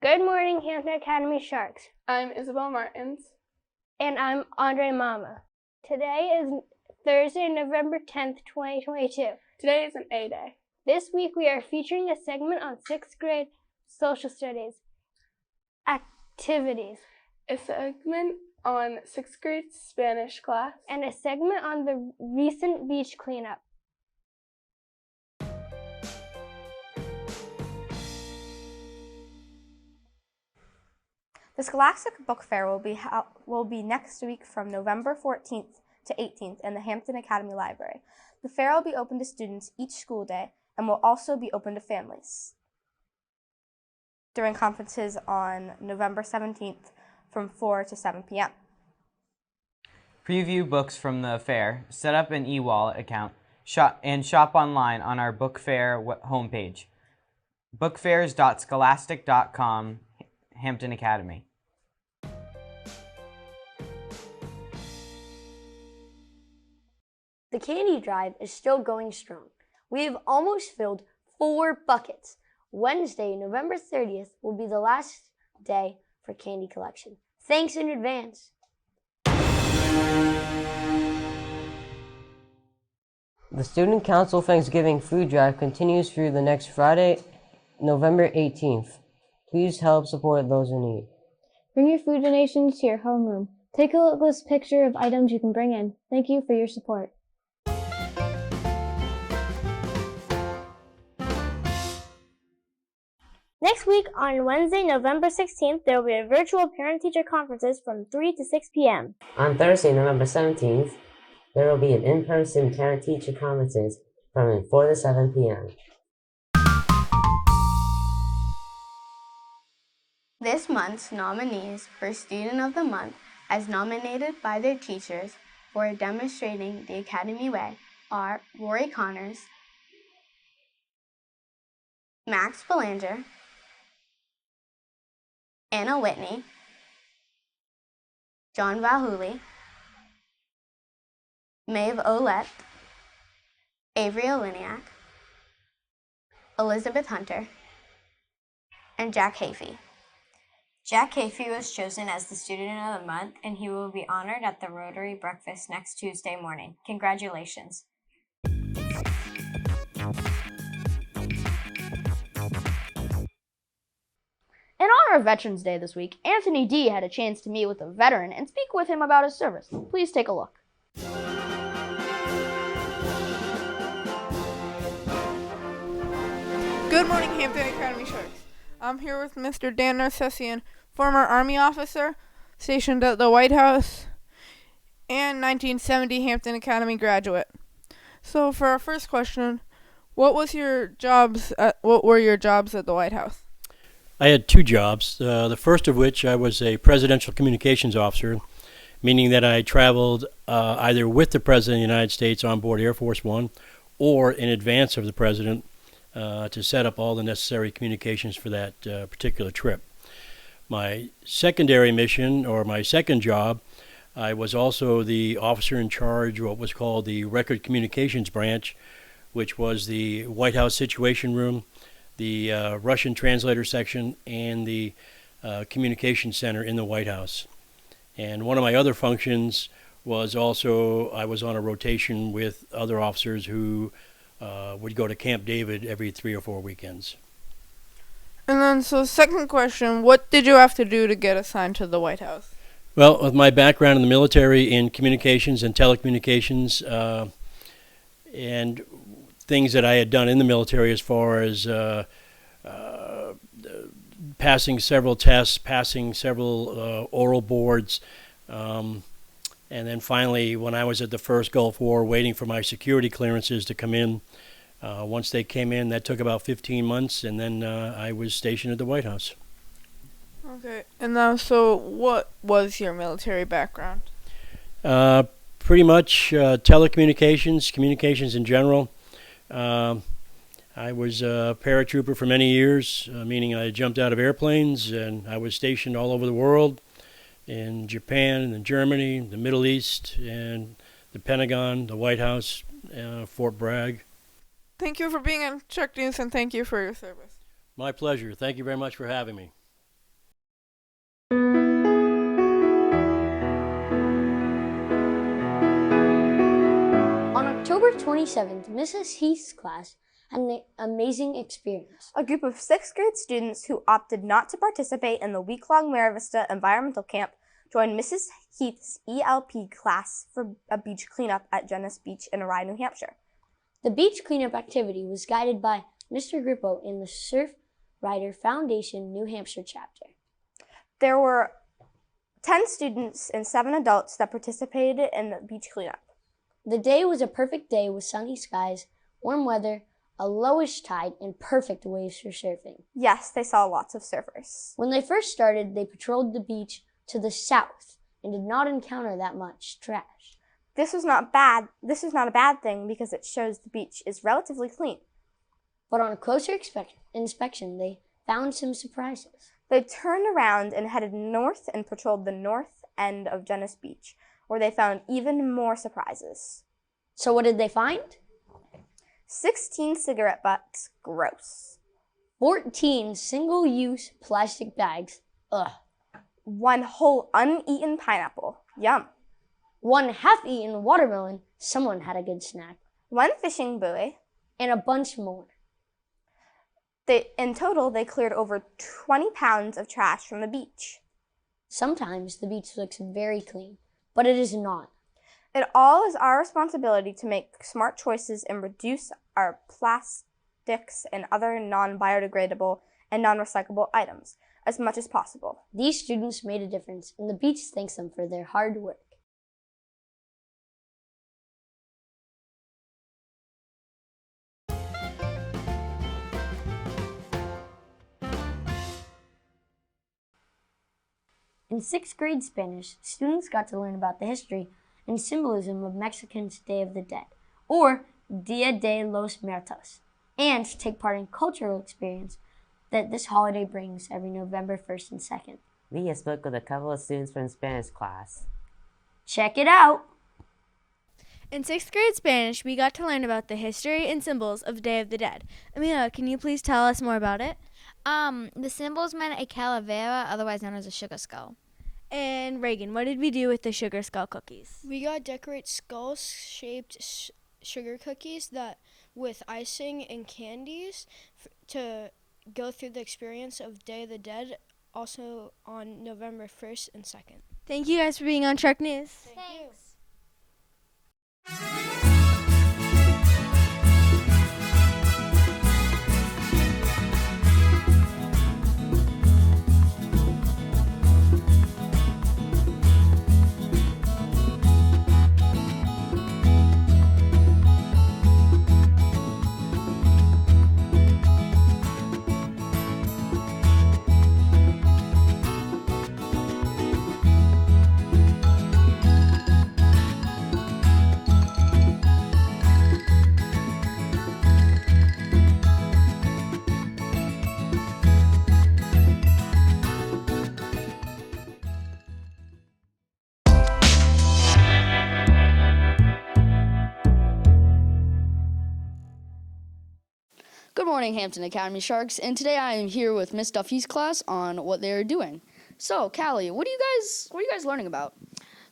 Good morning, Hampton Academy Sharks. I'm Isabel Martins. And I'm Andre Mama. Today is Thursday, November 10th, 2022. Today is an A Day. This week we are featuring a segment on 6th grade social studies activities, A segment on 6th grade Spanish class, and a segment on the recent beach cleanup. The Scholastic Book Fair will be next week from November 14th to 18th in the Hampton Academy Library. The fair will be open to students each school day and will also be open to families during conferences on November 17th from 4 to 7 p.m. Preview books from the fair, set up an e-wallet account, shop online on our Book Fair homepage, bookfairs.scholastic.com, Hampton Academy. The candy drive is still going strong. We have almost filled 4 buckets. Wednesday, November 30th will be the last day for candy collection. Thanks in advance. The Student Council Thanksgiving Food Drive continues through the next Friday, November 18th. Please help support those in need. Bring your food donations to your homeroom. Take a look at this picture of items you can bring in. Thank you for your support. Next week, on Wednesday, November 16th, there will be a virtual parent-teacher conferences from 3 to 6 p.m. On Thursday, November 17th, there will be an in-person parent-teacher conferences from 4 to 7 p.m. This month's nominees for Student of the Month, as nominated by their teachers for demonstrating the Academy Way, are Rory Connors, Max Belanger, Anna Whitney, John Valhouli, Maeve Olette, Avery Oliniak, Elizabeth Hunter, and Jack Hafey. Jack Hafey was chosen as the Student of the Month, and he will be honored at the Rotary Breakfast next Tuesday morning. Congratulations. In honor of Veterans Day this week, Anthony D. had a chance to meet with a veteran and speak with him about his service. Please take a look. Good morning, Hampton Academy Sharks. I'm here with Mr. Dan Narcessian, former Army officer, stationed at the White House, and 1970 Hampton Academy graduate. So for our first question, what were your jobs at the White House? I had 2 jobs, the first of which I was a presidential communications officer, meaning that I traveled either with the President of the United States on board Air Force One or in advance of the President to set up all the necessary communications for that particular trip. My secondary mission, or my second job, I was also the officer in charge of what was called the Record Communications Branch, which was the White House Situation Room, the Russian translator section, and the communication center in the White House. And one of my other functions was also I was on a rotation with other officers who would go to Camp David every 3 or 4 weekends. And then, so second question, what did you have to do to get assigned to the White House? Well, with my background in the military in communications and telecommunications, and things that I had done in the military as far as passing several tests, passing several oral boards, and then finally, when I was at the first Gulf War, waiting for my security clearances to come in. Once they came in, that took about 15 months, and then I was stationed at the White House. Okay, and now, so what was your military background? Pretty much telecommunications, communications in general. I was a paratrooper for many years, meaning I jumped out of airplanes, and I was stationed all over the world, in Japan and Germany, the Middle East, and the Pentagon, the White House, Fort Bragg. Thank you for being on Chuck News, and thank you for your service. My pleasure. Thank you very much for having me. 27th, Mrs. Heath's class had an amazing experience. A group of 6th grade students who opted not to participate in the week-long Mira Vista environmental camp joined Mrs. Heath's ELP class for a beach cleanup at Genesee Beach in Rye, New Hampshire. The beach cleanup activity was guided by Mr. Grippo in the Surf Rider Foundation New Hampshire chapter. There were 10 students and 7 adults that participated in the beach cleanup. The day was a perfect day with sunny skies, warm weather, a lowish tide, and perfect waves for surfing. Yes, they saw lots of surfers. When they first started, they patrolled the beach to the south and did not encounter that much trash. This is not a bad thing because it shows the beach is relatively clean. But on a closer inspection, they found some surprises. They turned around and headed north and patrolled the north end of Genesee Beach, where they found even more surprises. So what did they find? 16 cigarette butts. Gross. 14 single-use plastic bags. Ugh. 1 whole uneaten pineapple. Yum. 1 half-eaten watermelon. Someone had a good snack. 1 fishing buoy. And a bunch more. In total, they cleared over 20 pounds of trash from the beach. Sometimes the beach looks very clean, but it is not. It all is our responsibility to make smart choices and reduce our plastics and other non-biodegradable and non-recyclable items as much as possible. These students made a difference, and the beach thanks them for their hard work. In 6th grade Spanish, students got to learn about the history and symbolism of Mexican's Day of the Dead, or Dia de los Muertos, and to take part in cultural experience that this holiday brings every November 1st and 2nd. Leah spoke with a couple of students from Spanish class. Check it out! In 6th grade Spanish, we got to learn about the history and symbols of Day of the Dead. Amelia, can you please tell us more about it? The symbols meant a calavera, otherwise known as a sugar skull. And Reagan, what did we do with the sugar skull cookies? We got to decorate skull-shaped sugar cookies with icing and candies to go through the experience of Day of the Dead, also on November 1st and 2nd. Thank you guys for being on Shark News. Thanks. Good morning, Hampton Academy Sharks, and today I am here with Miss Duffy's class on what they are doing. So, Callie, what are you guys learning about?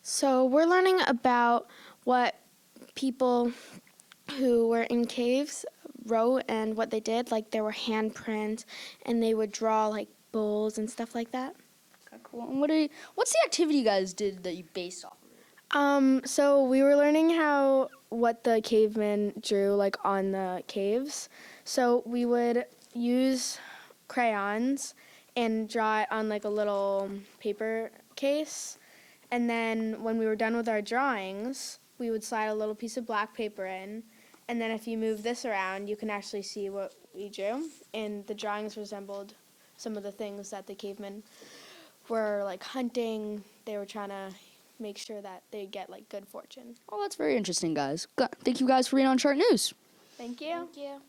So we're learning about what people who were in caves wrote and what they did. Like there were handprints, and they would draw like bulls and stuff like that. Okay, cool. And what's the activity you guys did that you based off of it? So we were learning what the cavemen drew like on the caves. So we would use crayons and draw it on like a little paper case. And then when we were done with our drawings, we would slide a little piece of black paper in. And then if you move this around, you can actually see what we drew. And the drawings resembled some of the things that the cavemen were like hunting. They were trying to make sure that they get like good fortune. Oh, that's very interesting, guys. Thank you guys for being on Shark News. Thank you. Thank you.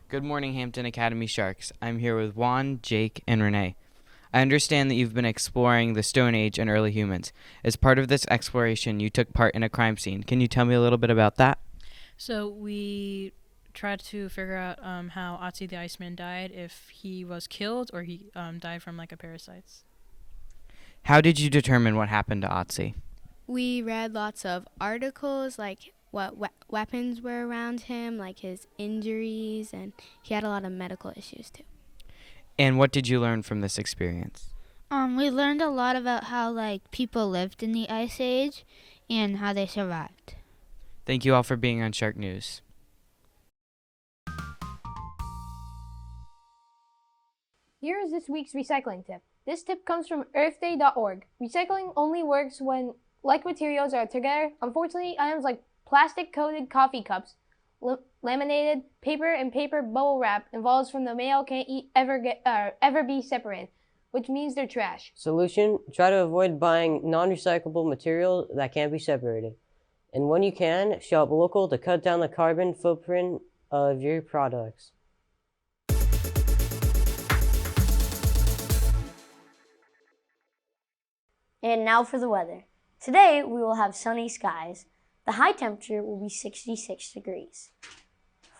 Good morning, Hampton Academy Sharks. I'm here with Juan, Jake, and Renee. I understand that you've been exploring the Stone Age and early humans. As part of this exploration, you took part in a crime scene. Can you tell me a little bit about that? So we tried to figure out how Otzi the Iceman died, if he was killed or he died from like a parasites. How did you determine what happened to Otzi? We read lots of articles, like what weapons were around him, like his injuries, and he had a lot of medical issues too. And what did you learn from this experience? We learned a lot about how people lived in the Ice Age and how they survived. Thank you all for being on Shark News. Here is this week's recycling tip. This tip comes from earthday.org. Recycling only works when like materials are together. Unfortunately, items like plastic-coated coffee cups, laminated paper, and paper bubble wrap involved from the mail can't ever be separated, which means they're trash. Solution: try to avoid buying non-recyclable material that can't be separated. And when you can, shop local to cut down the carbon footprint of your products. And now for the weather. Today we will have sunny skies. The high temperature will be 66 degrees.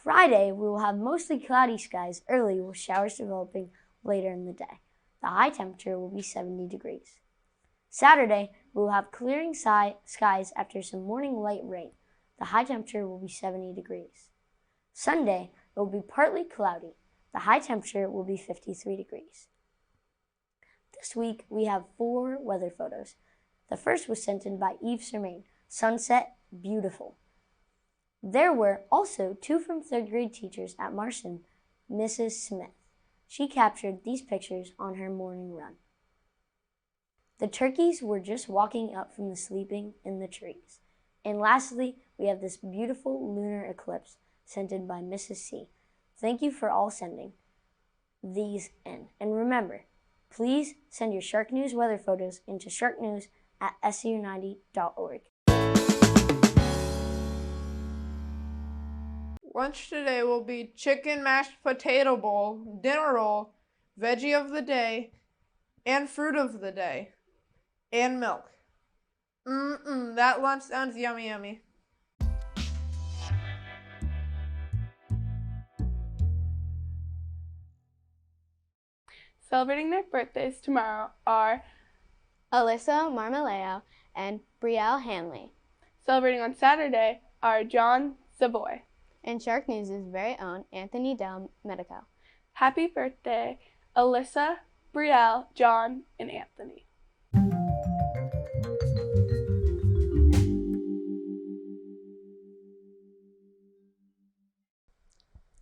Friday we will have mostly cloudy skies early with showers developing later in the day. The high temperature will be 70 degrees. Saturday we will have clearing skies after some morning light rain. The high temperature will be 70 degrees. Sunday it will be partly cloudy. The high temperature will be 53 degrees. This week, we have 4 weather photos. The first was sent in by Eve Sermain. Sunset, beautiful. There were also 2 from 3rd grade teachers at Marston, Mrs. Smith. She captured these pictures on her morning run. The turkeys were just walking up from the sleeping in the trees. And lastly, we have this beautiful lunar eclipse sent in by Mrs. C. Thank you for all sending these in. And remember, please send your Shark News weather photos into sharknews@su90.org. Lunch today will be chicken mashed potato bowl, dinner roll, veggie of the day, and fruit of the day, and milk. That lunch sounds yummy, yummy. Celebrating their birthdays tomorrow are Alyssa Marmaleo and Brielle Hanley. Celebrating on Saturday are John Savoy and Shark News' very own Anthony Del Medico. Happy birthday, Alyssa, Brielle, John, and Anthony.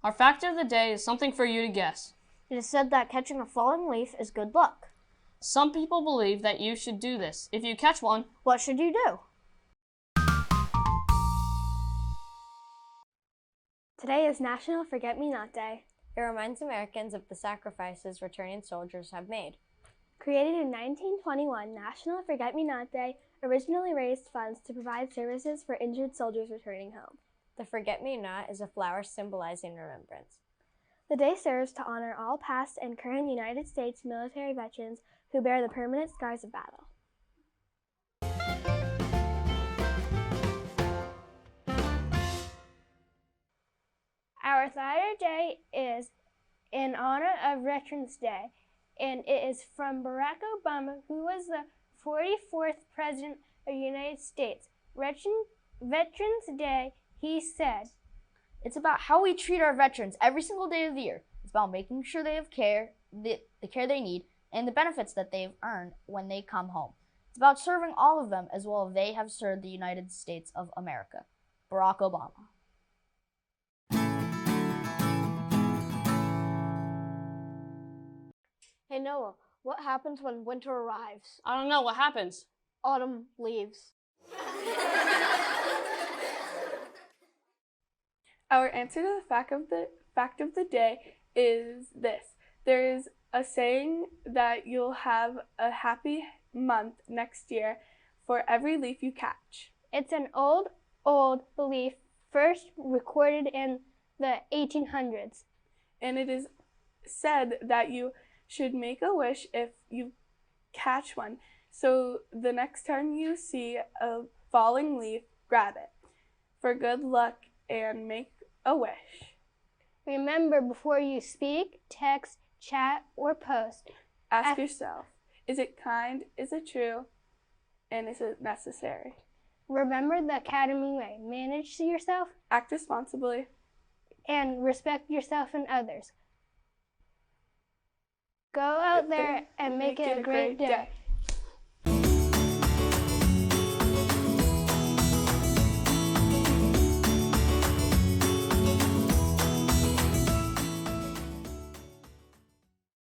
Our fact of the day is something for you to guess. It is said that catching a falling leaf is good luck. Some people believe that you should do this. If you catch one, what should you do? Today is National Forget-Me-Not Day. It reminds Americans of the sacrifices returning soldiers have made. Created in 1921, National Forget-Me-Not Day originally raised funds to provide services for injured soldiers returning home. The forget-me-not is a flower symbolizing remembrance. The day serves to honor all past and current United States military veterans who bear the permanent scars of battle. Our Saturday is in honor of Veterans Day, and it is from Barack Obama, who was the 44th President of the United States. Veterans Day, he said, "It's about how we treat our veterans every single day of the year. It's about making sure they have care, the care they need, and the benefits that they've earned when they come home. It's about serving all of them as well as they have served the United States of America. Barack Obama." Hey Noah, what happens when winter arrives? I don't know. What happens? Autumn leaves. Our answer to the fact of the day is this. There is a saying that you'll have a happy month next year for every leaf you catch. It's an old belief first recorded in the 1800s. And it is said that you should make a wish if you catch one. So the next time you see a falling leaf, grab it for good luck and make a wish. Remember, before you speak, text, chat, or post, ask yourself, Is it kind? Is it true? And is it necessary? Remember the Academy way. Manage yourself. Act responsibly. And respect yourself and others. Go out there and make it a great day.